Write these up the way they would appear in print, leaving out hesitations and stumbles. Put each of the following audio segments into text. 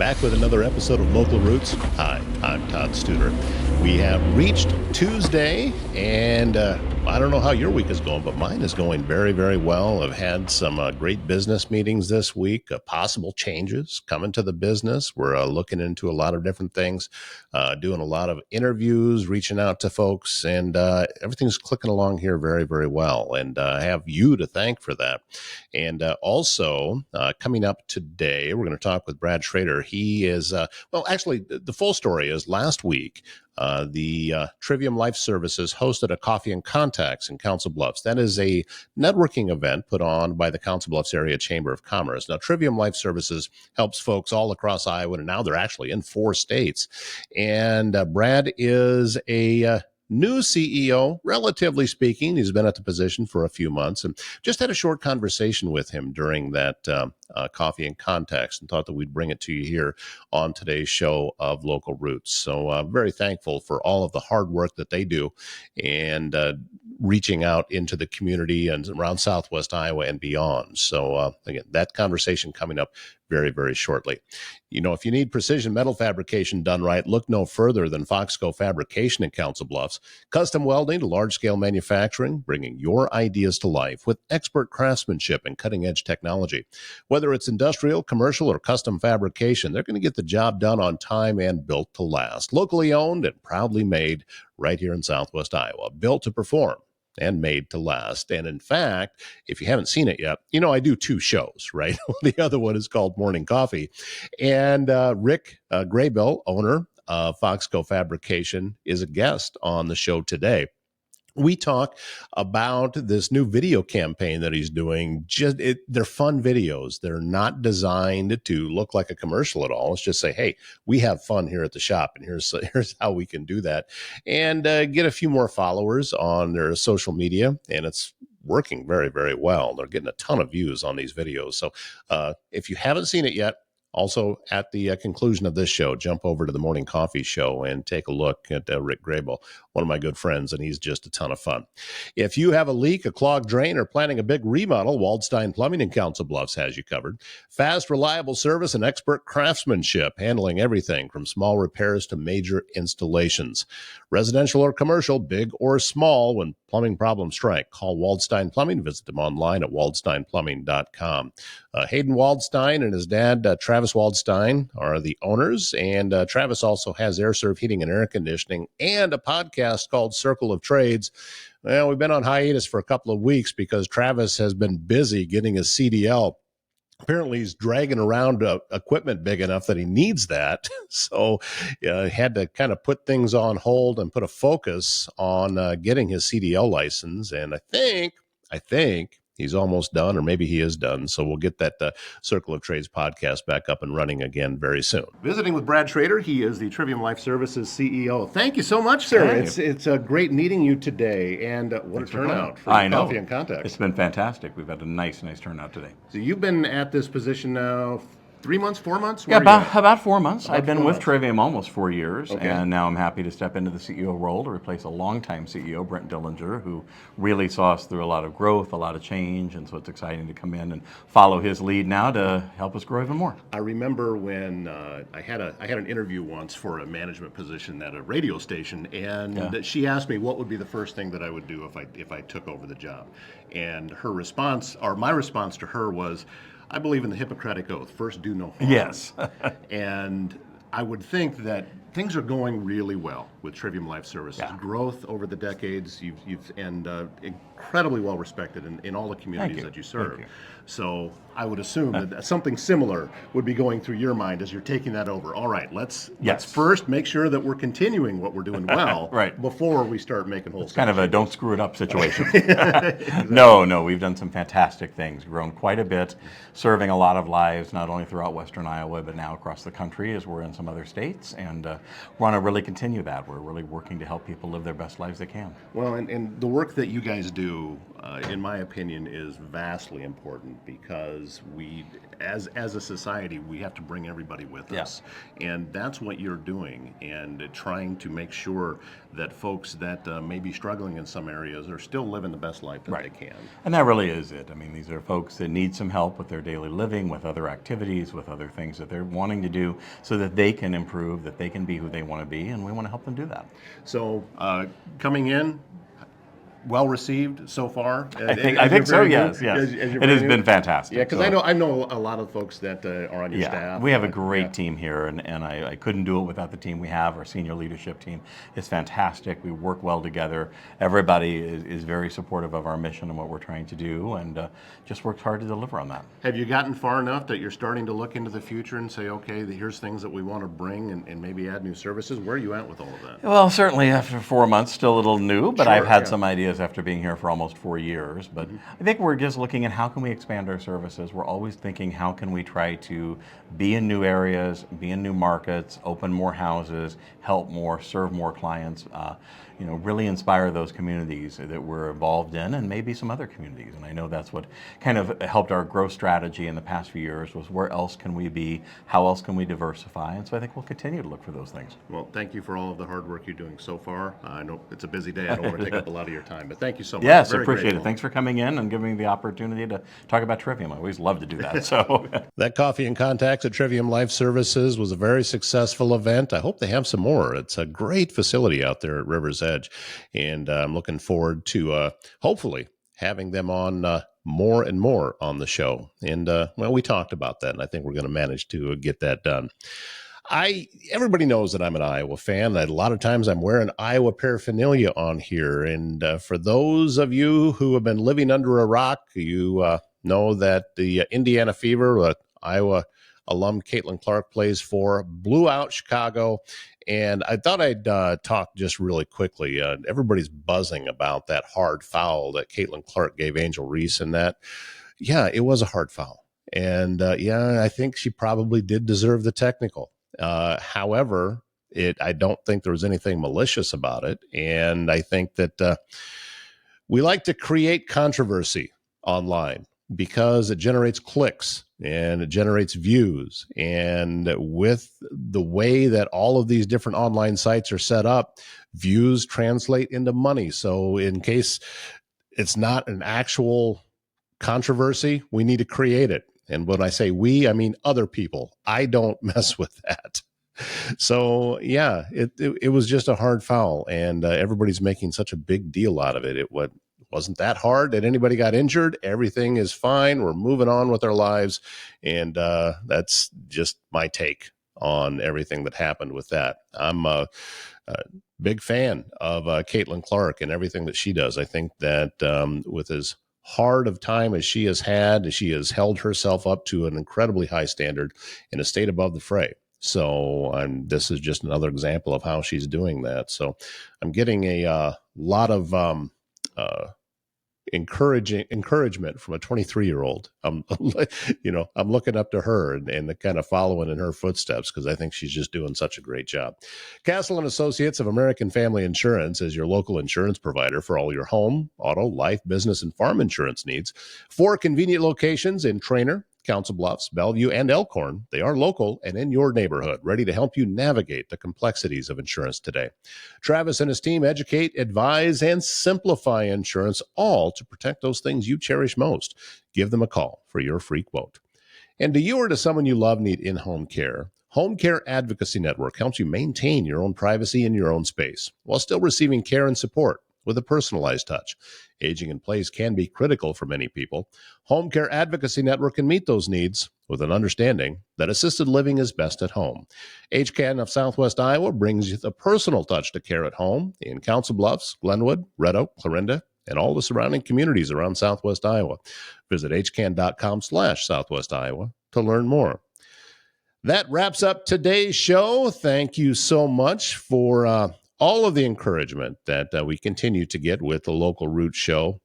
back with another episode of Local Roots. Hi, I'm Todd Studer. We have reached Tuesday, and I don't know how your week is going, but mine is going very, very well. I've had some great business meetings this week, possible changes coming to the business. We're looking into a lot of different things, doing a lot of interviews, reaching out to folks, and everything's clicking along here very, very well. And I have you to thank for that. And also, coming up today, we're going to talk with Brad Schrader. He is, actually, the full story is last week, the Trivium Life Services hosted a Coffee and Contacts in Council Bluffs. That is a networking event put on by the Council Bluffs Area Chamber of Commerce. Now, Trivium Life Services helps folks all across Iowa, and now they're actually in 4 states. And Brad is a new CEO, relatively speaking. He's been at the position for a few months, and just had a short conversation with him during that Coffee and Context, and thought that we'd bring it to you here on today's show of Local Roots. So very thankful for all of the hard work that they do, and reaching out into the community and around Southwest Iowa and beyond. So again, that conversation coming up very, very shortly. You know, if you need precision metal fabrication done right, look no further than Foxco Fabrication in Council Bluffs. Custom welding to large-scale manufacturing, bringing your ideas to life with expert craftsmanship and cutting-edge technology. Whether it's industrial, commercial, or custom fabrication, they're going to get the job done on time and built to last. Locally owned and proudly made right here in Southwest Iowa. Built to perform and made to last. And in fact, if you haven't seen it yet, you know, I do 2 shows, right? The other one is called Morning Coffee. And Rick Graybill, owner of Foxco Fabrication, is a guest on the show today. We talk about this new video campaign that he's doing. They're fun videos. They're not designed to look like a commercial at all. It's just say, hey, we have fun here at the shop, and here's how we can do that, and get a few more followers on their social media, and it's working very, very well. They're getting a ton of views on these videos. So if you haven't seen it yet, also, at the conclusion of this show, jump over to the Morning Coffee Show and take a look at Rick Graybill, one of my good friends, and he's just a ton of fun. If you have a leak, a clogged drain, or planning a big remodel, Waldstein Plumbing in Council Bluffs has you covered. Fast, reliable service and expert craftsmanship, handling everything from small repairs to major installations. Residential or commercial, big or small, when plumbing problems strike, call Waldstein Plumbing. Visit them online at waldsteinplumbing.com. Hayden Waldstein and his dad, Travis Waldstein, are the owners, and Travis also has AirServe Heating and Air Conditioning and a podcast called Circle of Trades. Well, we've been on hiatus for a couple of weeks because Travis has been busy getting his CDL. Apparently, he's dragging around equipment big enough that he needs that. So had to kind of put things on hold and put a focus on getting his CDL license. And I think he's almost done, or maybe he is done. So we'll get that Circle of Trades podcast back up and running again very soon. Visiting with Brad Schrader. He is the Trivium Life Services CEO. Thank you so much, sir. Hey. It's a great meeting you today, and what a turnout for Coffee and Contact. It's been fantastic. We've had a nice turnout today. So you've been at this position now 3 months, 4 months? Yeah, about 4 months. I've been with Trivium almost 4 years, and now I'm happy to step into the CEO role to replace a longtime CEO, Brent Dillinger, who really saw us through a lot of growth, a lot of change, and so it's exciting to come in and follow his lead now to help us grow even more. I remember when I had an interview once for a management position at a radio station, and she asked me what would be the first thing that I would do if I took over the job, and her response, or my response to her, was, I believe in the Hippocratic Oath. First, do no harm. Yes. And I would think that things are going really well with Trivium Life Services. Yeah. Growth over the decades, you've incredibly well respected in all the communities that you serve. You. So I would assume that something similar would be going through your mind as you're taking that over. All right, let's first make sure that we're continuing what we're doing well before we start making wholesale. It's kind of a don't screw it up situation. Exactly. No, we've done some fantastic things, grown quite a bit, serving a lot of lives, not only throughout Western Iowa, but now across the country as we're in some other states, and want to really continue that. We're really working to help people live their best lives they can. Well, and the work that you guys do, in my opinion, is vastly important because as a society, we have to bring everybody with us, and that's what you're doing, and trying to make sure that folks that may be struggling in some areas are still living the best life that they can. And that really is it. I mean, these are folks that need some help with their daily living, with other activities, with other things that they're wanting to do so that they can improve, that they can be who they want to be, and we want to help them do that. So, coming in, well received so far. I think so. Yes, yes. It has been fantastic. Yeah, because I know a lot of folks that are on your staff. We have a great team here, and I couldn't do it without the team we have. Our senior leadership team is fantastic. We work well together. Everybody is very supportive of our mission and what we're trying to do, and just works hard to deliver on that. Have you gotten far enough that you're starting to look into the future and say, okay, here's things that we want to bring and maybe add new services? Where are you at with all of that? Well, certainly after 4 months, still a little new, but Sure, I've had some ideas after being here for almost 4 years. But I think we're just looking at how can we expand our services. We're always thinking how can we try to be in new areas, be in new markets, open more houses, help more, serve more clients, really inspire those communities that we're involved in and maybe some other communities. And I know that's what kind of helped our growth strategy in the past few years was where else can we be, how else can we diversify? And so I think we'll continue to look for those things. Well, thank you for all of the hard work you're doing so far. I know it's a busy day. I don't want to take up a lot of your time, but thank you so much. Yes, Very appreciate grateful. it. Thanks for coming in and giving me the opportunity to talk about Trivium. I always love to do that. So That Coffee and Contacts at Trivium Life Services was a very successful event. I hope they have some more. It's a great facility out there at River's Edge, and I'm looking forward to hopefully having them on more and more on the show. And we talked about that, and I think we're going to manage to get that done. Everybody knows that I'm an Iowa fan. That a lot of times I'm wearing Iowa paraphernalia on here. And for those of you who have been living under a rock, you know that the Indiana Fever, Iowa alum Caitlin Clark plays for, blew out Chicago. And I thought I'd talk just really quickly. Everybody's buzzing about that hard foul that Caitlin Clark gave Angel Reese, and that, yeah, it was a hard foul. And I think she probably did deserve the technical. However, I don't think there was anything malicious about it. And I think that we like to create controversy online because it generates clicks and it generates views. And with the way that all of these different online sites are set up, views translate into money. So in case it's not an actual controversy, we need to create it. And when I say we, I mean other people. I don't mess with that. So yeah, it was just a hard foul, and everybody's making such a big deal out of it. It wasn't that hard that anybody got injured. Everything is fine. We're moving on with our lives, and that's just my take on everything that happened with that. I'm a big fan of Caitlin Clark and everything that she does. I think that with as hard of time as she has had, she has held herself up to an incredibly high standard and has stayed above the fray. So this is just another example of how she's doing that. So I'm getting a lot of encouragement from a 23-year-old. I'm looking up to her and kind of following in her footsteps because I think she's just doing such a great job. Castle and Associates of American Family Insurance is your local insurance provider for all your home, auto, life, business, and farm insurance needs. 4 convenient locations in Trainer, Council Bluffs, Bellevue, and Elkhorn. They are local and in your neighborhood, ready to help you navigate the complexities of insurance today. Travis and his team educate, advise, and simplify insurance, all to protect those things you cherish most. Give them a call for your free quote. And do you or does someone you love need in-home care? Home Care Advocacy Network helps you maintain your own privacy in your own space while still receiving care and support with a personalized touch. Aging in place can be critical for many people. Home Care Advocacy Network can meet those needs with an understanding that assisted living is best at home. HCAN of Southwest Iowa brings you the personal touch to care at home in Council Bluffs, Glenwood, Red Oak, Clarinda, and all the surrounding communities around Southwest Iowa. Visit hcan.com/Southwest Iowa to learn more. That wraps up today's show. Thank you so much for all of the encouragement that we continue to get with the Local Roots Show.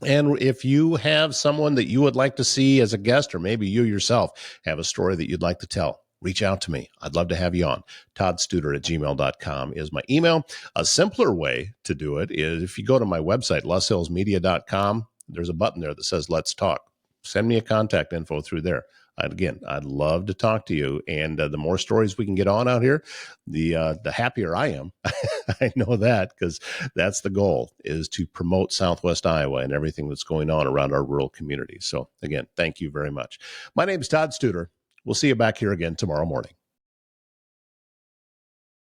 And if you have someone that you would like to see as a guest, or maybe you yourself have a story that you'd like to tell, reach out to me. I'd love to have you on. toddstuder@gmail.com is my email. A simpler way to do it is if you go to my website, loshillsmedia.com, there's a button there that says Let's Talk. Send me a contact info through there. Again, I'd love to talk to you. And the more stories we can get on out here, the happier I am. I know that because that's the goal, is to promote Southwest Iowa and everything that's going on around our rural communities. So again, thank you very much. My name is Todd Studer. We'll see you back here again tomorrow morning.